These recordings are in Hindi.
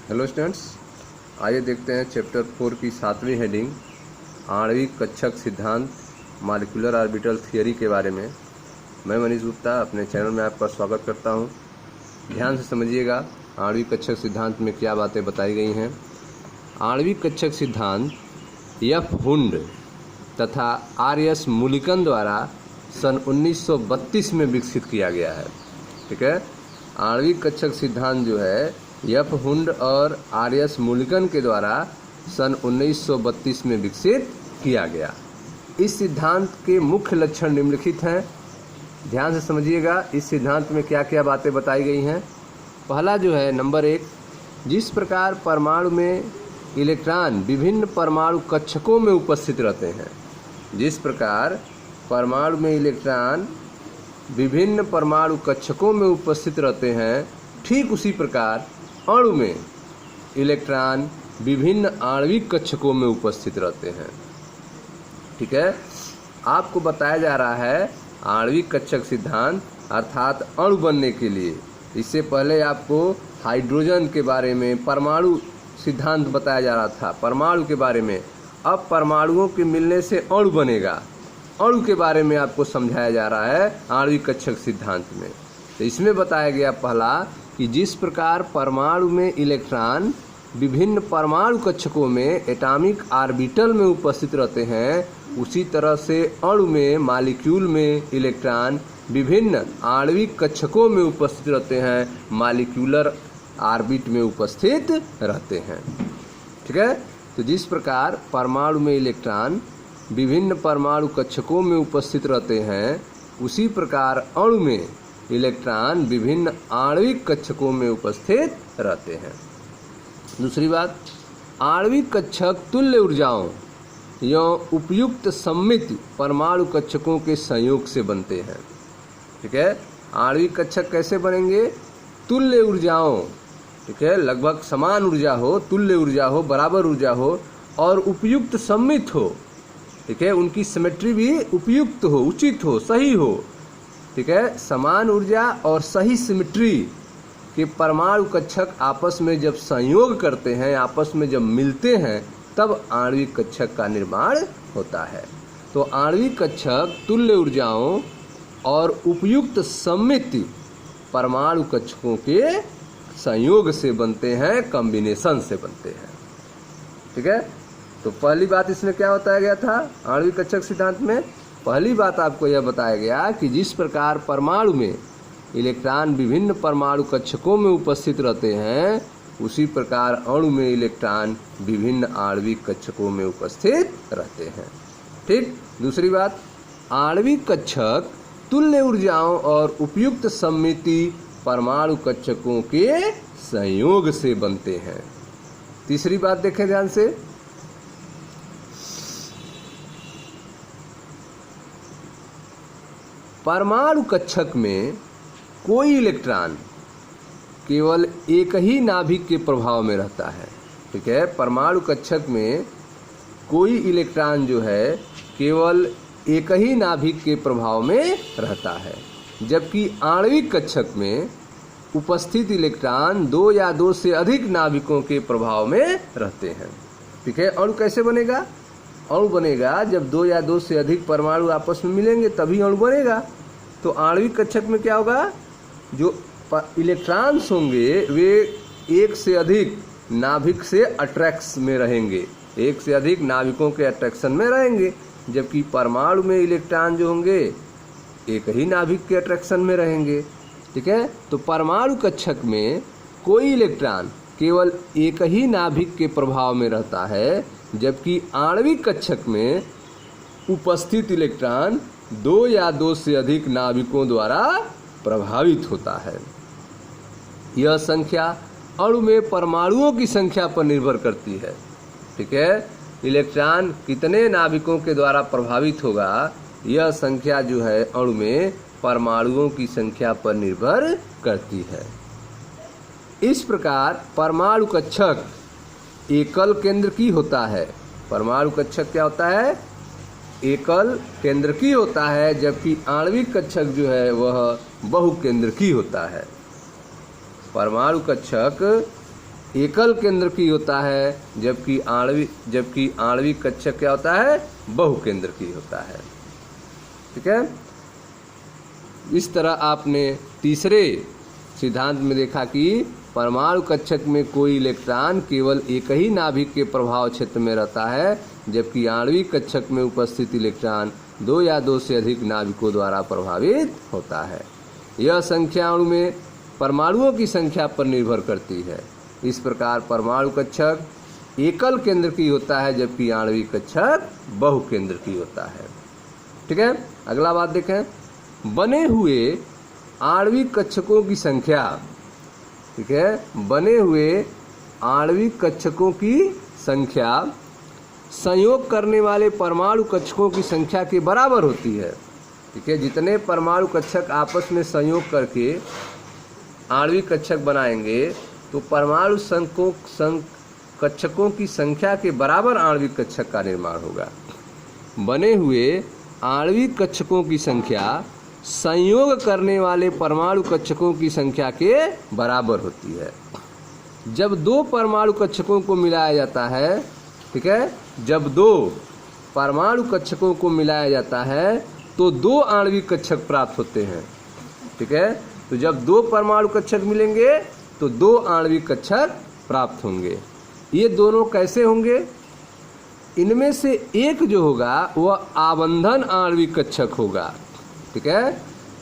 हेलो स्टूडेंट्स, आइए देखते हैं चैप्टर 4 की 7वीं हेडिंग आणविक कक्षक सिद्धांत मॉलिक्यूलर ऑर्बिटल थियरी के बारे में। मैं मनीष गुप्ता अपने चैनल में आपका स्वागत करता हूं। ध्यान से समझिएगा आणविक कक्षक सिद्धांत में क्या बातें बताई गई हैं। आणविक कक्षक सिद्धांत एफ हुंड तथा आर.एस. मुलिकन द्वारा सन 1932 में विकसित किया गया है। ठीक है, आणविक कक्षक सिद्धांत जो है एफ हुंड और आर.एस. मुलिकन के द्वारा सन 1932 में विकसित किया गया। इस सिद्धांत के मुख्य लक्षण निम्नलिखित हैं। ध्यान से समझिएगा इस सिद्धांत में क्या क्या बातें बताई गई हैं। पहला जो है नंबर 1, जिस प्रकार परमाणु में इलेक्ट्रॉन विभिन्न परमाणु कक्षकों में उपस्थित रहते हैं, जिस प्रकार परमाणु में इलेक्ट्रॉन विभिन्न परमाणु कक्षकों में उपस्थित रहते हैं, ठीक उसी प्रकार अणु में इलेक्ट्रॉन विभिन्न आणविक कक्षकों में उपस्थित रहते हैं। ठीक है, आपको बताया जा रहा है आणविक कक्षक सिद्धांत अर्थात अणु बनने के लिए। इससे पहले आपको हाइड्रोजन के बारे में, परमाणु सिद्धांत बताया जा रहा था, परमाणु के बारे में। अब परमाणुओं के मिलने से अणु बनेगा, अणु के बारे में आपको समझाया जा रहा है आणविक कक्षक सिद्धांत में। तो इसमें बताया गया पहला कि जिस प्रकार परमाणु में इलेक्ट्रॉन विभिन्न परमाणु कक्षकों में एटॉमिक ऑर्बिटल में उपस्थित रहते हैं, उसी तरह से अणु में मॉलिक्यूल में इलेक्ट्रॉन विभिन्न आणविक कक्षकों में उपस्थित रहते हैं, मॉलिक्यूलर ऑर्बिट में उपस्थित रहते हैं। ठीक है, तो जिस प्रकार परमाणु में इलेक्ट्रॉन विभिन्न परमाणु कक्षकों में उपस्थित रहते हैं, उसी प्रकार अणु में इलेक्ट्रॉन विभिन्न आणविक कक्षकों में उपस्थित रहते हैं। दूसरी बात, आणविक कक्षक तुल्य ऊर्जाओं या उपयुक्त सममित परमाणु कक्षकों के संयोग से बनते हैं। ठीक है, आणविक कक्षक कैसे बनेंगे? तुल्य ऊर्जाओं, ठीक है, लगभग समान ऊर्जा हो, तुल्य ऊर्जा हो, बराबर ऊर्जा हो और उपयुक्त सममित हो। ठीक है, उनकी सिमेट्री भी उपयुक्त हो, उचित हो, सही हो। ठीक है, समान ऊर्जा और सही सिमेट्री के परमाणु कक्षक आपस में जब संयोग करते हैं, आपस में जब मिलते हैं, तब आणविक कक्षक का निर्माण होता है। तो आणविक कक्षक तुल्य ऊर्जाओं और उपयुक्त सममित परमाणु कक्षकों के संयोग से बनते हैं, कॉम्बिनेशन से बनते हैं। ठीक है, तो पहली बात इसमें क्या बताया गया था आणविक कक्षक सिद्धांत में? पहली बात आपको यह बताया गया कि जिस प्रकार परमाणु में इलेक्ट्रॉन विभिन्न परमाणु कक्षकों में उपस्थित रहते हैं, उसी प्रकार अणु में इलेक्ट्रॉन विभिन्न आणविक कक्षकों में उपस्थित रहते हैं। ठीक, दूसरी बात, आणविक कक्षक तुल्य ऊर्जाओं और उपयुक्त सममिति परमाणु कक्षकों के संयोग से बनते हैं। तीसरी बात देखें ध्यान से, परमाणु कक्षक में कोई इलेक्ट्रॉन केवल एक ही नाभिक के प्रभाव में रहता है। ठीक है, परमाणु कक्षक में कोई इलेक्ट्रॉन जो है केवल एक ही नाभिक के प्रभाव में रहता है, जबकि आणविक कक्षक में उपस्थित इलेक्ट्रॉन दो या दो से अधिक नाभिकों के प्रभाव में रहते हैं। ठीक है, अणु कैसे बनेगा? अणु बनेगा जब दो या दो से अधिक परमाणु आपस में मिलेंगे, तभी अणु बनेगा। तो आणविक कक्षक में क्या होगा? जो इलेक्ट्रॉन्स होंगे वे एक से अधिक नाभिक से अट्रैक्शन में रहेंगे, एक से अधिक नाभिकों के अट्रैक्शन में रहेंगे, जबकि परमाणु में इलेक्ट्रॉन जो होंगे एक ही नाभिक के अट्रैक्शन में रहेंगे। ठीक है, तो परमाणु कक्षक में कोई इलेक्ट्रॉन केवल एक ही नाभिक के प्रभाव में रहता है, जबकि आणविक कक्षक में उपस्थित इलेक्ट्रॉन दो या दो से अधिक नाभिकों द्वारा प्रभावित होता है। यह संख्या अणु में परमाणुओं की संख्या पर निर्भर करती है। ठीक है, इलेक्ट्रॉन कितने नाभिकों के द्वारा प्रभावित होगा, यह संख्या जो है अणु में परमाणुओं की संख्या पर निर्भर करती है। इस प्रकार परमाणु कक्षक एकल केंद्र की होता है। परमाणु कक्षक क्या होता है? एकल केंद्र की होता है, जबकि आणविक कक्षक जो है वह बहुकेंद्र की होता है। परमाणु कक्षक एकल केंद्रकीय होता है, जबकि आणविक कक्षक क्या होता है, बहुकेंद्रकीय होता है। ठीक है। इस तरह आपने तीसरे सिद्धांत में देखा कि परमाणु कक्षक में कोई इलेक्ट्रॉन केवल एक ही नाभिक के प्रभाव क्षेत्र में रहता है, जबकि आणविक कक्षक में उपस्थित इलेक्ट्रॉन 2 या 2 से अधिक नाभिकों द्वारा प्रभावित होता है। यह संख्या अणु में परमाणुओं की संख्या पर निर्भर करती है। इस प्रकार परमाणु कक्षक एकल केंद्रकीय होता है, जबकि आणविक कक्षक बहुकेंद्रकीय होता है। ठीक है। अगला बात देखें, बने हुए आणविक कक्षकों की संख्या, ठीक है, बने हुए आणविक कक्षकों की संख्या संयोग करने वाले परमाणु कक्षकों की संख्या के बराबर होती है। ठीक है। जितने परमाणु कक्षक आपस में संयोग करके आणविक कक्षक बनाएंगे तो परमाणु कक्षकों की संख्या के बराबर आणविक कक्षक का निर्माण होगा। बने हुए आणविक कक्षकों की संख्या संयोग करने वाले परमाणु कक्षकों की संख्या के बराबर होती है। जब 2 परमाणु कक्षकों को मिलाया जाता है, ठीक है, जब 2 परमाणु कक्षकों को मिलाया जाता है तो 2 आणविक कक्षक प्राप्त होते हैं। ठीक है। तो जब 2 परमाणु कक्षक मिलेंगे तो 2 आणविक कक्षक प्राप्त होंगे। ये दोनों कैसे होंगे? इनमें से एक जो होगा वह आबंधन आणविक कक्षक होगा। ठीक है,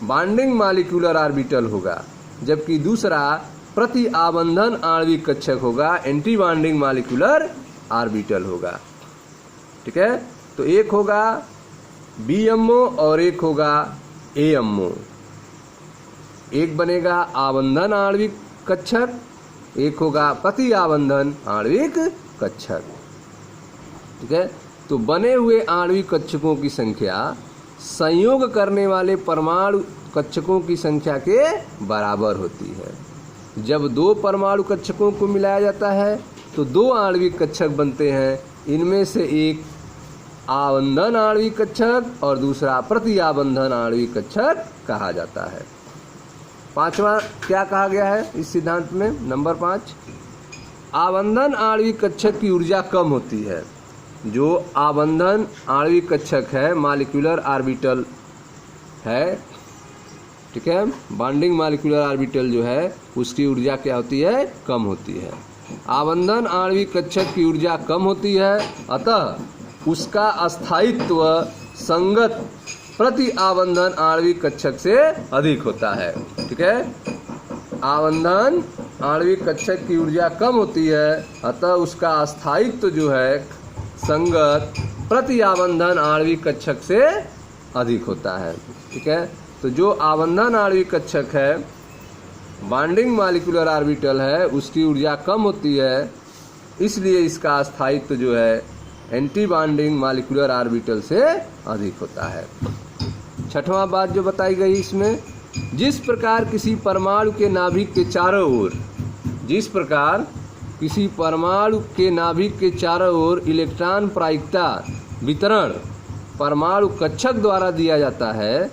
बॉन्डिंग मॉलिक्यूलर ऑर्बिटल होगा, जबकि दूसरा प्रति आबंधन आणविक कक्षक होगा, एंटी बॉन्डिंग मॉलिक्यूलर ऑर्बिटल होगा। ठीक है। तो एक होगा BMO और एक होगा AMO। एक बनेगा आबंधन आणविक कक्षक, एक होगा प्रति आबंधन आणविक कक्षक। ठीक है। तो बने हुए आणविक कक्षकों की संख्या संयोग करने वाले परमाणु कक्षकों की संख्या के बराबर होती है। जब 2 परमाणु कक्षकों को मिलाया जाता है तो 2 आणविक कक्षक बनते हैं। इनमें से एक आबंधन आणविक कक्षक और दूसरा प्रति आबंधन आणविक कक्षक कहा जाता है। 5वां क्या कहा गया है इस सिद्धांत में? नंबर 5, आबंधन आणविक कक्षक की ऊर्जा कम होती है। जो आबंधन आणविक कक्षक है, मॉलिक्यूलर ऑर्बिटल है, ठीक है, बॉन्डिंग मॉलिक्यूलर ऑर्बिटल जो है उसकी ऊर्जा क्या होती है? कम होती है। आबंधन आणविक कक्षक की ऊर्जा कम होती है, अतः उसका अस्थायित्व संगत प्रति आबंधन आणविक कक्षक से अधिक होता है। ठीक है। आबंधन आणविक कक्षक की ऊर्जा कम होती है, अतः उसका अस्थायित्व जो है संगत प्रति आबंधन आणविक कक्षक से अधिक होता है। ठीक है। तो जो आबंधन आणविक कक्षक है, बॉन्डिंग मॉलिक्यूलर ऑर्बिटल है, उसकी ऊर्जा कम होती है, इसलिए इसका अस्थायित्व जो है एंटी बॉन्डिंग मॉलिक्यूलर ऑर्बिटल से अधिक होता है। 6वां बात जो बताई गई इसमें, जिस प्रकार किसी परमाणु के नाभिक के चारों ओर, जिस प्रकार किसी परमाणु के नाभिक के चारों ओर इलेक्ट्रॉन प्रायिकता वितरण परमाणु कक्षक द्वारा दिया जाता है,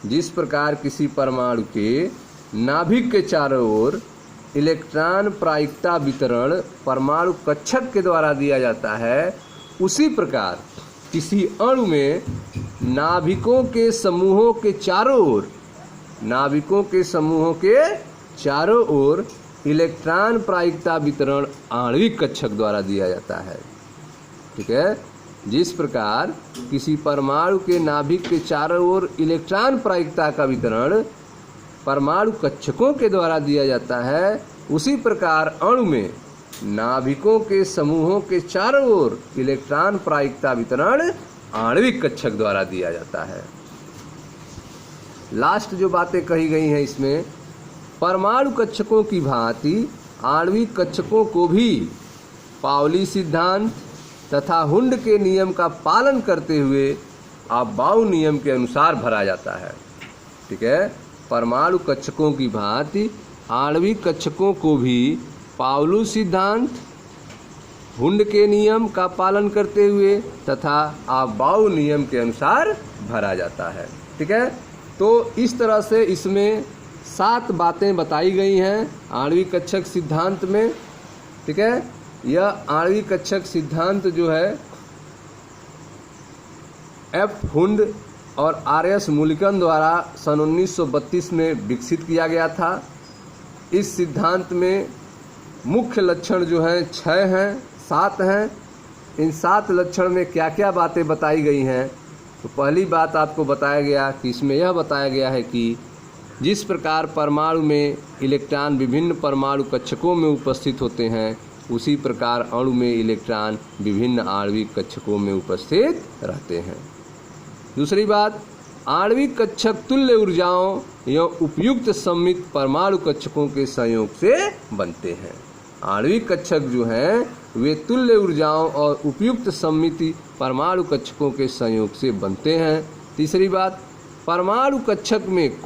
जिस प्रकार किसी परमाणु के नाभिक के चारों ओर इलेक्ट्रॉन प्रायिकता वितरण परमाणु कक्षक के द्वारा दिया जाता है, उसी प्रकार किसी अणु में नाभिकों के समूहों के चारों ओर, नाभिकों के समूहों के चारों ओर इलेक्ट्रॉन प्रायिकता वितरण आणविक कक्षक द्वारा दिया जाता है। ठीक है। जिस प्रकार किसी परमाणु के नाभिक के चारों ओर इलेक्ट्रॉन प्रायिकता का वितरण परमाणु कक्षकों के द्वारा दिया जाता है, उसी प्रकार अणु में नाभिकों के समूहों के चारों ओर इलेक्ट्रॉन प्रायिकता वितरण आणविक कक्षक द्वारा दिया जाता है। लास्ट जो बातें कही गई हैं इसमें, परमाणु कक्षकों की भांति आणविक कक्षकों को भी पाउली सिद्धांत तथा हुंड के नियम का पालन करते हुए अबाउ नियम के अनुसार भरा जाता है। ठीक है। परमाणु कक्षकों की भांति आणविक कक्षकों को भी पाउलू सिद्धांत, हुंड के नियम का पालन करते हुए तथा अबाउ नियम के अनुसार भरा जाता है। ठीक है। तो इस तरह से इसमें 7 बातें बताई गई हैं आणविक कक्षक सिद्धांत में। ठीक है। यह आणविक कक्षक सिद्धांत जो है एफ हुंड और आर.एस. मूलिकन द्वारा सन 1932 में विकसित किया गया था। इस सिद्धांत में मुख्य लक्षण जो हैं 6 हैं, 7 हैं। इन 7 लक्षण में क्या क्या बातें बताई गई हैं? तो पहली बात आपको बताया गया कि इसमें यह बताया गया है कि जिस प्रकार परमाणु में इलेक्ट्रॉन विभिन्न परमाणु कक्षकों में उपस्थित होते हैं, उसी प्रकार अणु में इलेक्ट्रॉन विभिन्न आणविक कक्षकों में उपस्थित रहते हैं। दूसरी बात, आणविक कक्षक तुल्य ऊर्जाओं एवं उपयुक्त सममित परमाणु कक्षकों के संयोग से बनते हैं। आणविक कक्षक जो हैं वे तुल्य ऊर्जाओं और उपयुक्त सममिति परमाणु कक्षकों के संयोग से बनते हैं। तीसरी बात, परमाणु कक्षक में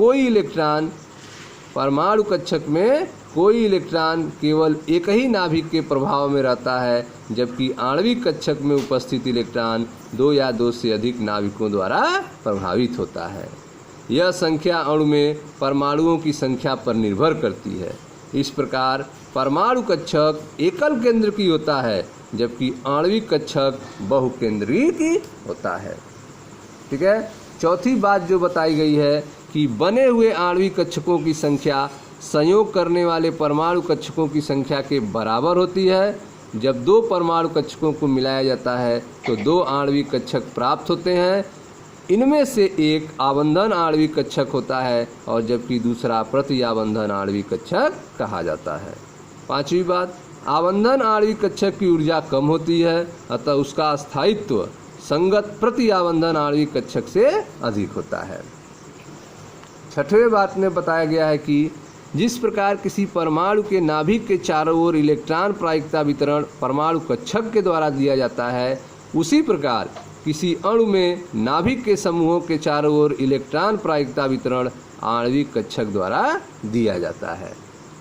कोई इलेक्ट्रॉन केवल एक ही नाभिक के प्रभाव में रहता है, जबकि आणविक कक्षक में उपस्थित इलेक्ट्रॉन 2 या 2 से अधिक नाभिकों द्वारा प्रभावित होता है। यह संख्या अणु में परमाणुओं की संख्या पर निर्भर करती है। इस प्रकार परमाणु कक्षक एकल केंद्र की होता है, जबकि आणविक कक्षक बहुकेंद्रीय की होता है। ठीक है। चौथी बात जो बताई गई है कि बने हुए आणविक कक्षकों की संख्या संयोग करने वाले परमाणु कक्षकों की संख्या के बराबर होती है। जब 2 परमाणु कक्षकों को मिलाया जाता है तो 2 आणविक कक्षक प्राप्त होते हैं। इनमें से एक आबंधन आणविक कक्षक होता है और जबकि दूसरा प्रति आबंधन आणविक कक्षक कहा जाता है। पांचवी बात, आबंधन आणविक कक्षक की ऊर्जा कम होती है, अतः उसका स्थायित्व संगत प्रति आबंधन आणविक कक्षक से अधिक होता है। छठवें बात में बताया गया है कि जिस प्रकार किसी परमाणु के नाभिक के चारों ओर इलेक्ट्रॉन प्रायिकता वितरण परमाणु कक्षक के द्वारा दिया जाता है, उसी प्रकार किसी अणु में नाभिक के समूहों के चारों ओर इलेक्ट्रॉन प्रायिकता वितरण आणविक कक्षक द्वारा दिया जाता है।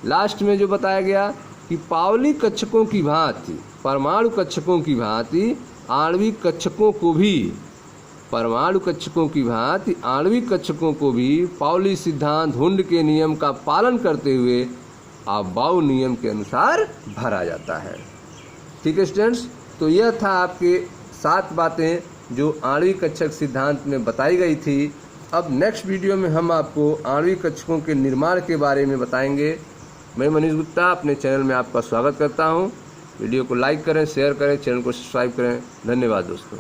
लास्ट में जो बताया गया कि पावली कक्षकों की भांति परमाणु कक्षकों की भांति आणविक कक्षकों को भी परमाणु कक्षकों की भांति आणविक कक्षकों को भी पाउली सिद्धांत हुंड के नियम का पालन करते हुए अबाउ नियम के अनुसार भरा जाता है। ठीक है स्टूडेंट्स, तो यह था आपके 7 बातें जो आणविक कक्षक सिद्धांत में बताई गई थी। अब नेक्स्ट वीडियो में हम आपको आणविक कक्षकों के निर्माण के बारे में बताएंगे। मैं मनीष गुप्ता अपने चैनल में आपका स्वागत करता हूँ। वीडियो को लाइक करें, शेयर करें, चैनल को सब्सक्राइब करें। धन्यवाद दोस्तों।